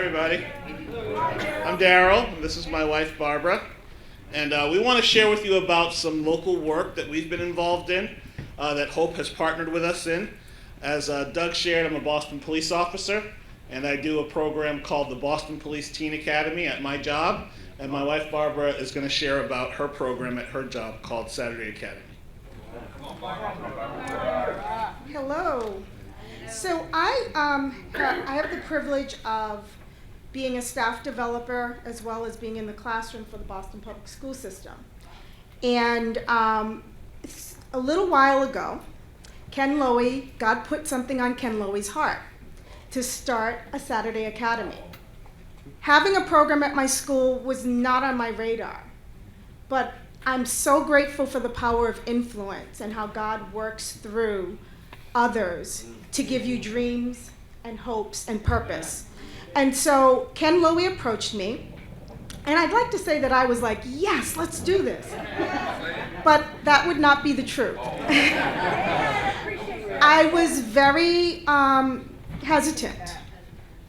everybody. I'm Darryl. This is my wife, Barbara. And we want to share with you about some local work that we've been involved in, that Hope has partnered with us in. As Doug shared, I'm a Boston police officer, and I do a program called the Boston Police Teen Academy at my job. And my wife, Barbara, is going to share about her program at her job called Saturday Academy. Hello. So I have the privilege of being a staff developer as well as being in the classroom for the Boston Public School System. And a little while ago, Ken Lowy, God put something on Ken Lowy's heart to start a Saturday Academy. Having a program at my school was not on my radar, but I'm so grateful for the power of influence and how God works through others to give you dreams and hopes and purpose. And so Ken Lowy approached me, and I'd like to say that I was like, yes, let's do this. But that would not be the truth. I was very hesitant.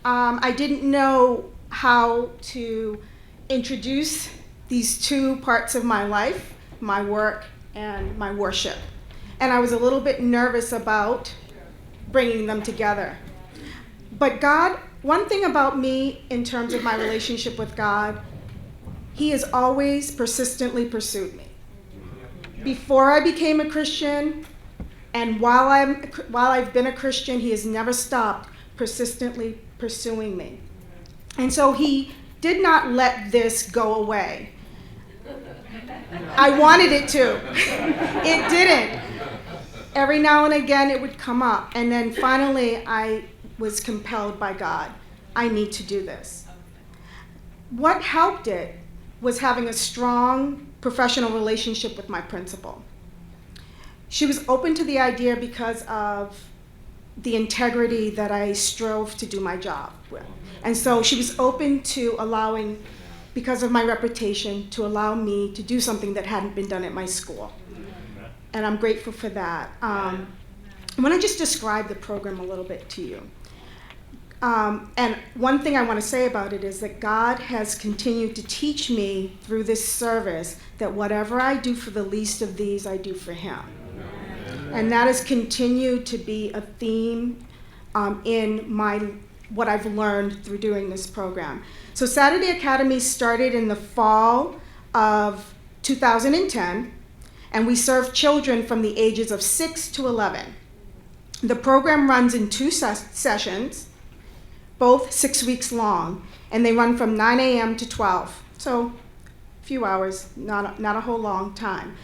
I didn't know how to introduce these two parts of my life, my work and my worship. And I was a little bit nervous about bringing them together. But God, one thing about me in terms of my relationship with God, He has always persistently pursued me. Before I became a Christian, and while I've been a Christian, He has never stopped persistently pursuing me. And so He did not let this go away. I wanted it to. It didn't. Every now and again it would come up, and then finally I was compelled by God. I need to do this. What helped it was having a strong professional relationship with my principal. She was open to the idea because of the integrity that I strove to do my job with. And so she was open to allowing, because of my reputation, to allow me to do something that hadn't been done at my school. And I'm grateful for that. I want to just describe the program a little bit to you. And one thing I want to say about it is that God has continued to teach me through this service that whatever I do for the least of these, I do for Him. And that has continued to be a theme in what I've learned through doing this program. So Saturday Academy started in the fall of 2010. And we serve children from the ages of 6 to 11. The program runs in two sessions, both 6 weeks long, and they run from 9 a.m. to 12, so a few hours, not a whole long time.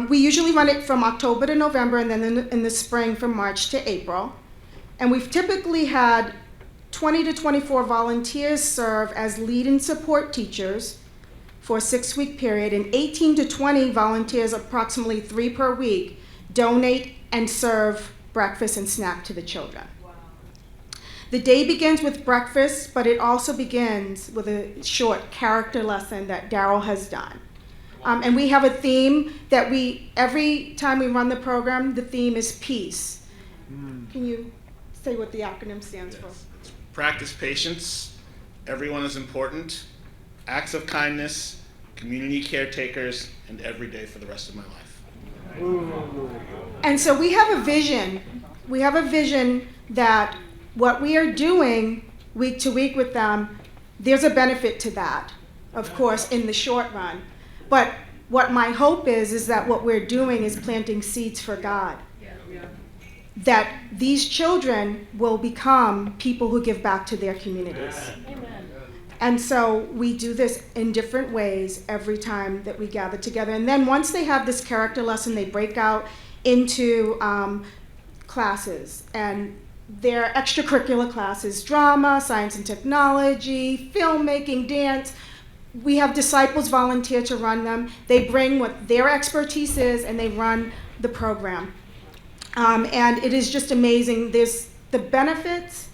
We usually run it from October to November, and then in the spring from March to April. And we've typically had 20 to 24 volunteers serve as lead and support teachers for a 6-week period, and 18 to 20 volunteers, approximately 3 per week, donate and serve breakfast and snack to the children. Wow. The day begins with breakfast, but it also begins with a short character lesson that Darryl has done. And we have a theme that every time we run the program, the theme is peace. Can you say what the acronym stands for? Practice patience, everyone is important, acts of kindness, community caretakers, and every day for the rest of my life. And so we have a vision. We have a vision that what we are doing week to week with them, there's a benefit to that, of course, in the short run. But what my hope is that what we're doing is planting seeds for God. That these children will become people who give back to their communities. Amen. And so we do this in different ways every time that we gather together. And then once they have this character lesson, they break out into classes. And their extracurricular classes: drama, science and technology, filmmaking, dance. We have disciples volunteer to run them. They bring what their expertise is, and they run the program. And it is just amazing. There's the benefits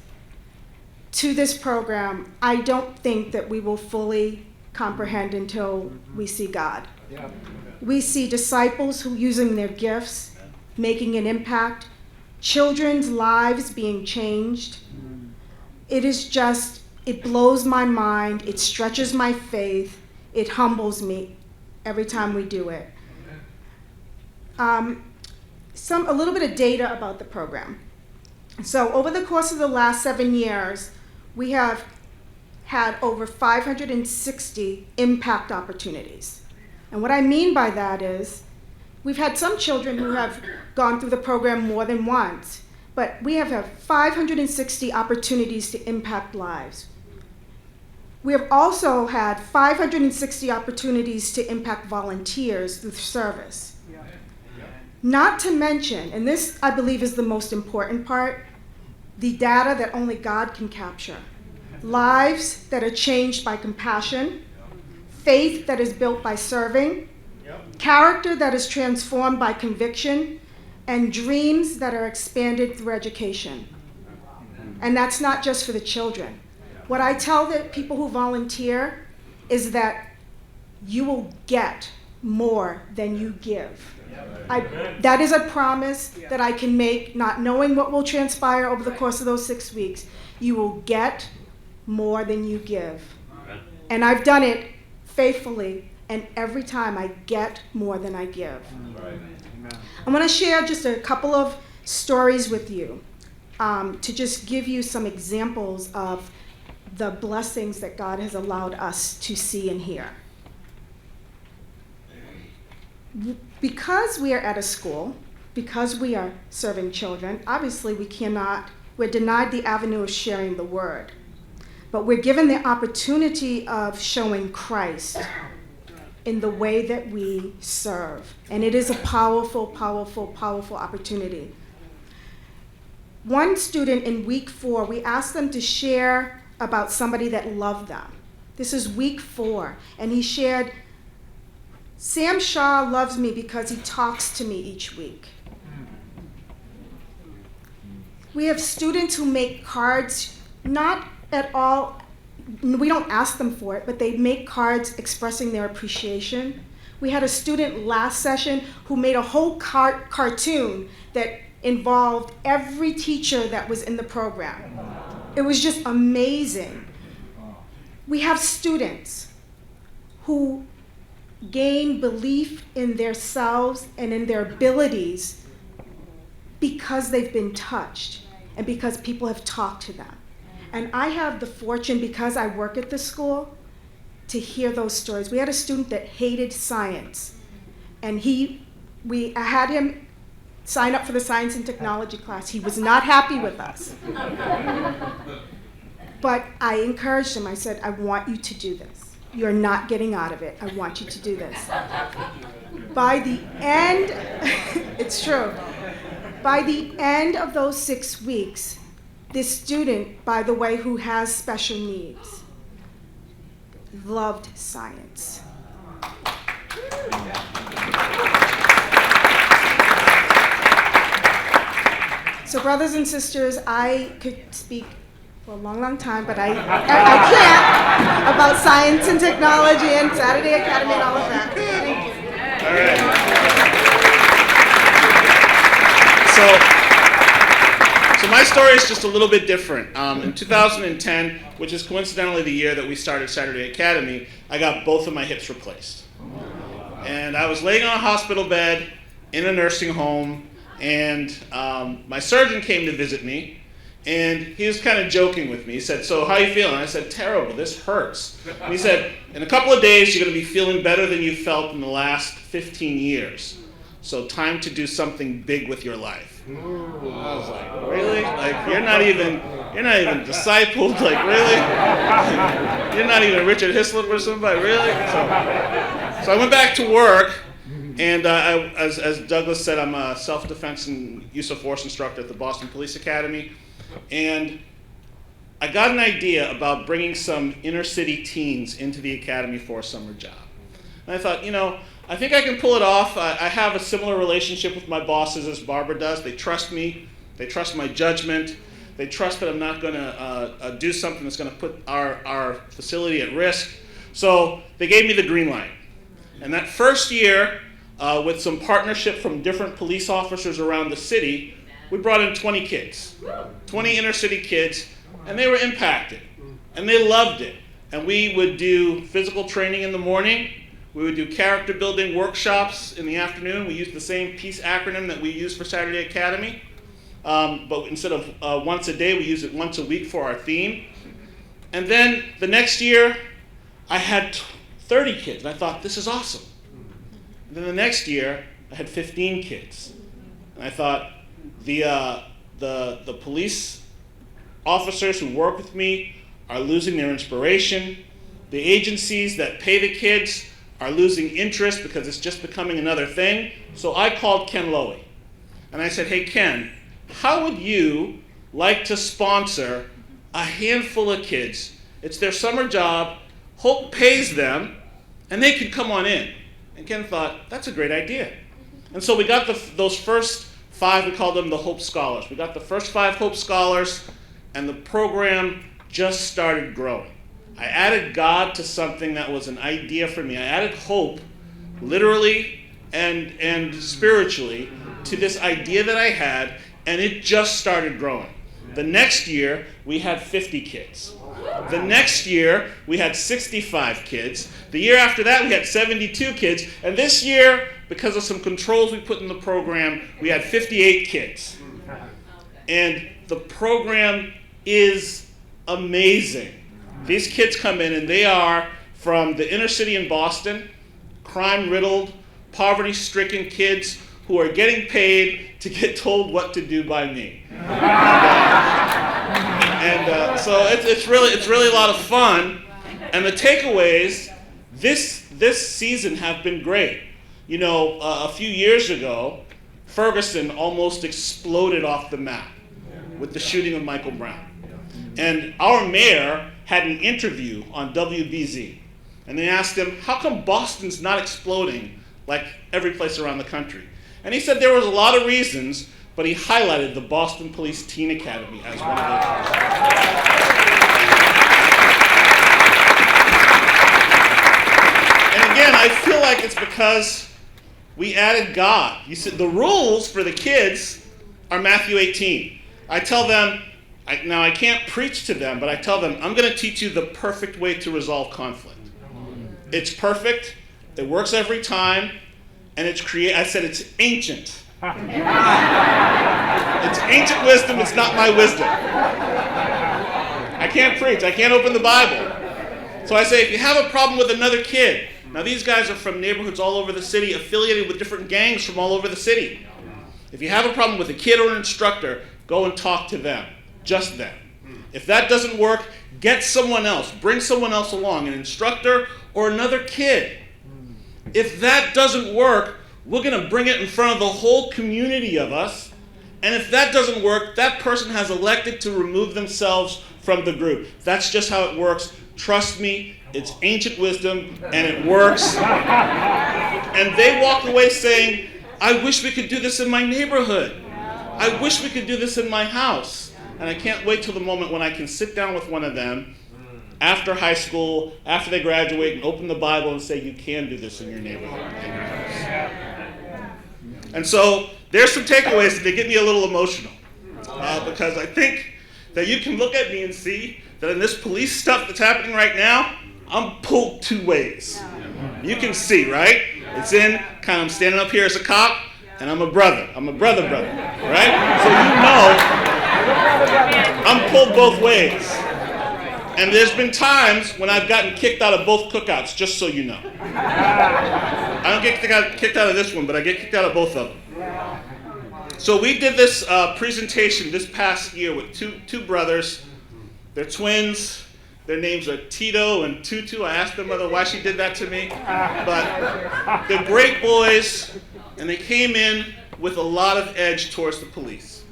to this program, I don't think that we will fully comprehend until we see God. Yeah. We see disciples who using their gifts, making an impact, children's lives being changed. It is just It blows my mind, it stretches my faith, it humbles me every time we do it. A little bit of data about the program. So over the course of the last 7 years, we have had over 560 impact opportunities. And what I mean by that is, we've had some children who have gone through the program more than once, but we have had 560 opportunities to impact lives. We have also had 560 opportunities to impact volunteers through service. Not to mention, and this I believe is the most important part, the data that only God can capture. Lives that are changed by compassion, faith that is built by serving, character that is transformed by conviction, and dreams that are expanded through education. And that's not just for the children. What I tell the people who volunteer is that you will get more than you give. That is a promise that I can make, not knowing what will transpire over the course of those 6 weeks. You will get more than you give. And I've done it faithfully, and every time I get more than I give. I want to share just a couple of stories with you to just give you some examples of the blessings that God has allowed us to see and hear. Because we are at a school, because we are serving children, obviously we're denied the avenue of sharing the word. But we're given the opportunity of showing Christ in the way that we serve. And it is a powerful, powerful, powerful opportunity. One student in week 4, we asked them to share about somebody that loved them. This is week 4, and he shared, Sam Shaw loves me because he talks to me each week. We have students who make cards, not at all, we don't ask them for it, but they make cards expressing their appreciation. We had a student last session who made a whole cartoon that involved every teacher that was in the program. It was just amazing. We have students who gain belief in themselves and in their abilities because they've been touched and because people have talked to them. And I have the fortune, because I work at the school, to hear those stories. We had a student that hated science, and I had him sign up for the science and technology class. He was not happy with us. But I encouraged him. I said, I want you to do this. You're not getting out of it. I want you to do this. By the end, it's true. By the end of those 6 weeks, this student, by the way, who has special needs, loved science. So brothers and sisters, I could speak for a long, long time, but I can't about science and technology and Saturday Academy and all of that. Thank you. All right. So my story is just a little bit different. In 2010, which is coincidentally the year that we started Saturday Academy, I got both of my hips replaced. And I was laying on a hospital bed in a nursing home, and my surgeon came to visit me, and he was kind of joking with me. He said, so how are you feeling? I said, terrible, this hurts. And he said, in a couple of days, you're going to be feeling better than you felt in the last 15 years. So time to do something big with your life. I was like, really? Like, you're not even discipled, like, really? You're not even Richard Hislop or somebody, really? So I went back to work, and as Douglas said, I'm a self-defense and use of force instructor at the Boston Police Academy, and I got an idea about bringing some inner-city teens into the academy for a summer job. And I thought, I think I can pull it off. I have a similar relationship with my bosses as Barbara does. They trust me. They trust my judgment. They trust that I'm not going to do something that's going to put our facility at risk. So they gave me the green light. And that first year, with some partnership from different police officers around the city, we brought in 20 kids, 20 inner city kids, and they were impacted. And they loved it. And we would do physical training in the morning. We would do character building workshops in the afternoon. We used the same PEACE acronym that we use for Saturday Academy. But instead of once a day, we use it once a week for our theme. And then the next year, I had 30 kids. And I thought, this is awesome. And then the next year, I had 15 kids. And I thought, the police officers who work with me are losing their inspiration. The agencies that pay the kids are losing interest because it's just becoming another thing. So I called Ken Lowy. And I said, hey, Ken, how would you like to sponsor a handful of kids? It's their summer job. Hope pays them, and they could come on in. And Ken thought, that's a great idea. And so we got those first 5, we called them the Hope Scholars. We got the first 5 Hope Scholars, and the program just started growing. I added God to something that was an idea for me. I added hope, literally and spiritually, to this idea that I had, and it just started growing. The next year, we had 50 kids. The next year, we had 65 kids. The year after that, we had 72 kids. And this year, because of some controls we put in the program, we had 58 kids. And the program is amazing. These kids come in, and they are from the inner city in Boston, crime-riddled, poverty-stricken kids who are getting paid to get told what to do by me. So it's really a lot of fun. And the takeaways this season have been great. You know, a few years ago, Ferguson almost exploded off the map with the shooting of Michael Brown. And our mayor had an interview on WBZ. And they asked him, how come Boston's not exploding like every place around the country? And he said there was a lot of reasons, but he highlighted the Boston Police Teen Academy as one of those reasons. And again, I feel like it's because we added God. You said the rules for the kids are Matthew 18. I tell them, now I can't preach to them, but I tell them, I'm going to teach you the perfect way to resolve conflict. It's perfect, it works every time, and I said it's ancient. It's ancient wisdom, it's not my wisdom. I can't preach, I can't open the Bible. So I say, if you have a problem with another kid, now these guys are from neighborhoods all over the city, affiliated with different gangs from all over the city. If you have a problem with a kid or an instructor, go and talk to them, just them. If that doesn't work, get someone else, bring someone else along, an instructor or another kid. If that doesn't work, we're going to bring it in front of the whole community of us. And if that doesn't work, that person has elected to remove themselves from the group. That's just how it works. Trust me, it's ancient wisdom, and it works. And they walk away saying, I wish we could do this in my neighborhood. I wish we could do this in my house. And I can't wait till the moment when I can sit down with one of them after high school, after they graduate, and open the Bible and say, you can do this in your neighborhood, in your house. And so there's some takeaways that get me a little emotional. Because I think that you can look at me and see that in this police stuff that's happening right now, I'm pulled 2 ways. You can see, right? It's in, kind of, I'm standing up here as a cop, and I'm a brother. I'm a brother, right? So you know, I'm pulled both ways. And there's been times when I've gotten kicked out of both cookouts, just so you know. I don't get kicked out of this one, but I get kicked out of both of them. So we did this presentation this past year with two brothers. They're twins. Their names are Tito and Tutu. I asked their mother why she did that to me. But they're great boys, and they came in with a lot of edge towards the police.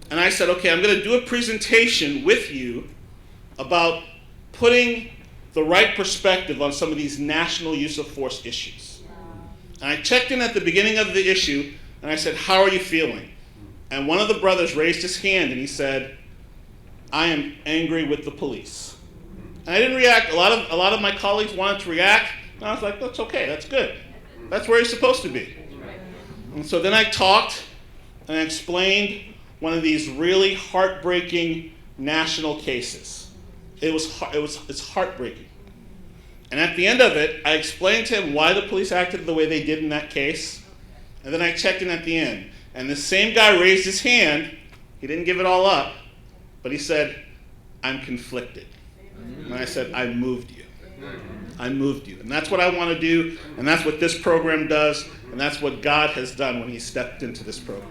And I said, okay, I'm going to do a presentation with you about putting the right perspective on some of these national use of force issues. And I checked in at the beginning of the issue, and I said, how are you feeling? And one of the brothers raised his hand, and he said, I am angry with the police. And I didn't react. A lot of my colleagues wanted to react, and I was like, that's okay, that's good. That's where you're supposed to be. And so then I talked, and I explained one of these really heartbreaking national cases. it's heartbreaking. And at the end of it, I explained to him why the police acted the way they did in that case, and then I checked in at the end. And the same guy raised his hand. He didn't give it all up, but he said, "I'm conflicted." And I said, "I moved you. I moved you." And that's what I want to do, and that's what this program does, and that's what God has done when he stepped into this program.